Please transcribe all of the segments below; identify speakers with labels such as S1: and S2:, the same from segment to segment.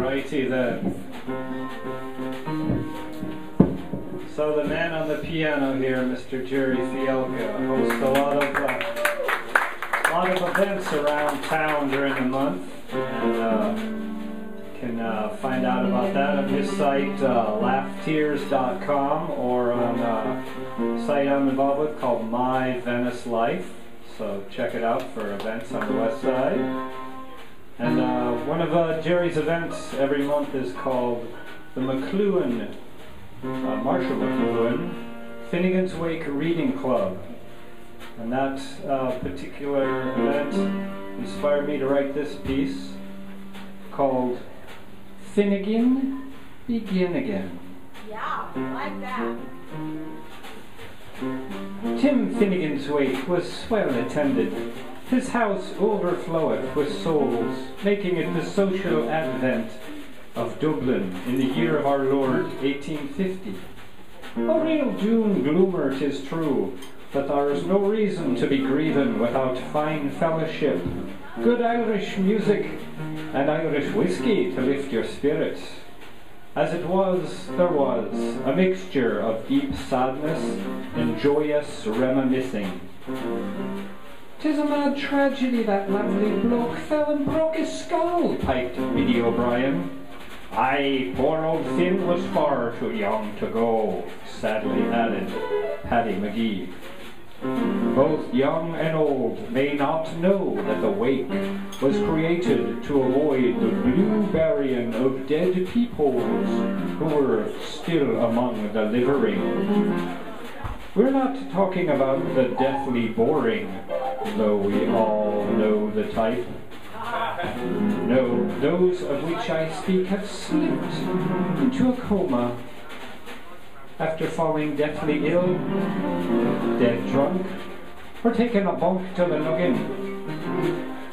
S1: Righty then. So the man on the piano here, Mr. Jerry Fielka, hosts a lot of events around town during the month, and can find out about that on his site, laughtears.com, or on a site I'm involved with called My Venice Life. So check it out for events on the west side. And one of Jerry's events every month is called the McLuhan, Marshall McLuhan, Finnegan's Wake Reading Club. And that particular event inspired me to write this piece called Finnegan, Begin Again.
S2: Yeah, I like that.
S1: Tim Finnegan's wake was well attended. His house overfloweth with souls, making it the social advent of Dublin in the year of our Lord 1850. A real doom gloomer 'tis true, but there is no reason to be grieving without fine fellowship, good Irish music, and Irish whiskey to lift your spirits. As it was, there was a mixture of deep sadness and joyous reminiscing. "'Tis a mad tragedy that lovely bloke fell and broke his skull," piped Biddy O'Brien. "Aye, poor old Finn was far too young to go," sadly added Paddy McGee. "Both young and old may not know that the wake was created to avoid the blue burying of dead peoples who were still among the living. We're not talking about the deathly boring, though we all know the type. No, those of which I speak have slipped into a coma after falling deathly ill, dead drunk, or taking a bunk to the noggin.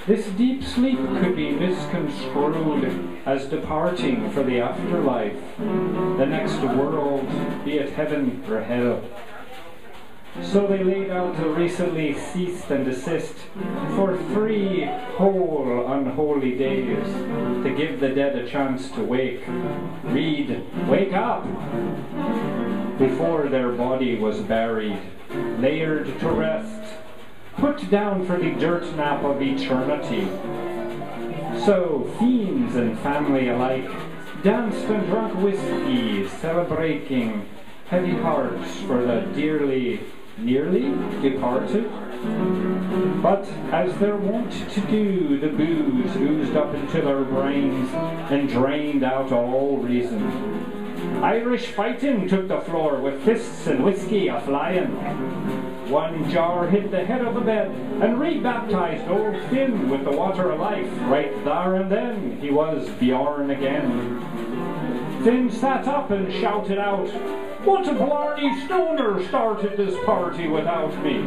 S1: This deep sleep could be misconstrued as departing for the afterlife, the next world, be it heaven or hell. So they laid out a recently ceased and desist for 3 whole unholy days to give the dead a chance to wake. Read, wake up! Before their body was buried, layered to rest, put down for the dirt nap of eternity. So fiends and family alike danced and drank whiskey, celebrating heavy hearts for the nearly departed. But as they're wont to do, the booze oozed up into their brains and drained out all reason. Irish fighting took the floor with fists and whiskey a-flying. One jar hit the head of the bed and rebaptized old Finn with the water of life. Right there and then he was Bjorn again. Finn sat up and shouted out, "What a blarney stoner started this party without me?"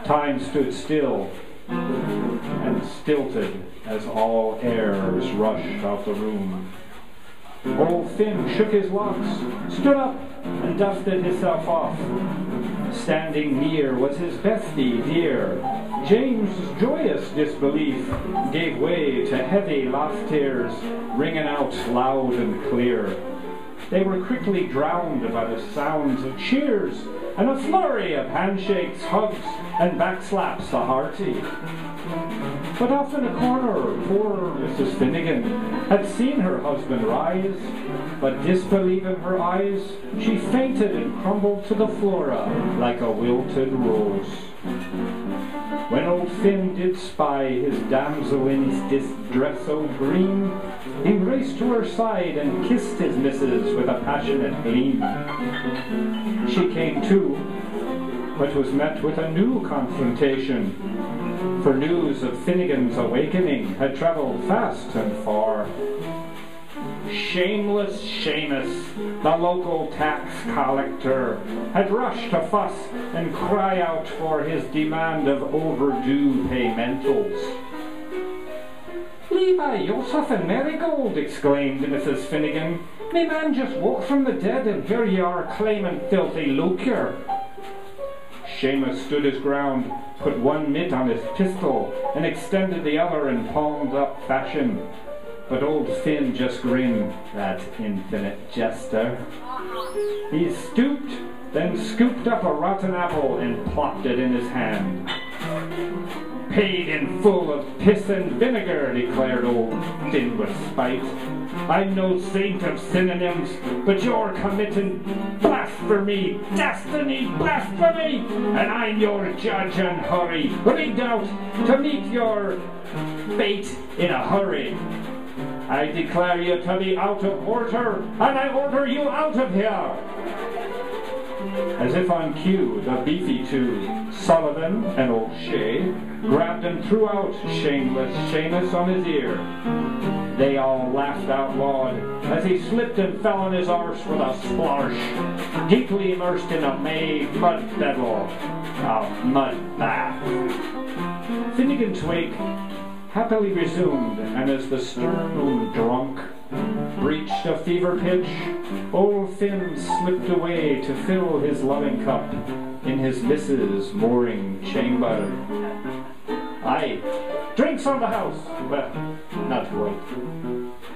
S1: Time stood still and stilted as all airs rushed out the room. Old Finn shook his locks, stood up, and dusted himself off. Standing near was his bestie dear. James's joyous disbelief gave way to heavy laughter, ringing out loud and clear. They were quickly drowned by the sounds of cheers and a flurry of handshakes, hugs, and backslaps a hearty. But off in a corner, poor Mrs. Finnegan had seen her husband rise, but disbelieving her eyes, she fainted and crumbled to the flora like a wilted rose. When old Finn did spy his damsel in his distress so green, he raced to her side and kissed his missus with a passionate gleam. She came to, but was met with a new confrontation, for news of Finnegan's awakening had travelled fast and far. Shameless Seamus, the local tax collector, had rushed to fuss and cry out for his demand of overdue paymentals. "Levi, Joseph and Marigold," exclaimed Mrs. Finnegan. "Me man just woke from the dead and here you are claiming filthy lucre." Seamus stood his ground, put one mitt on his pistol, and extended the other in palmed-up fashion. but old Finn just grinned, that infinite jester. He stooped, then scooped up a rotten apple and plopped it in his hand. Paid in full of piss and vinegar, declared old Finn with spite. I'm no saint of synonyms, but you're committing blasphemy, destiny, blasphemy, and I'm your judge and hurry, rigged out to meet your fate in a hurry. I declare you to be out of order, and I order you out of here. As if on cue, the beefy two, Sullivan and old Shay, grabbed and threw out shameless Seamus on his ear. They all laughed out loud as he slipped and fell on his arse with a splosh, deeply immersed in a mud bedwell, a mud bath. Finnegan's wake happily resumed, and as the stern old drunk reached a fever pitch, old Finn slipped away to fill his loving cup in his missus' mooring chamber. Aye, drinks on the house, but not quite.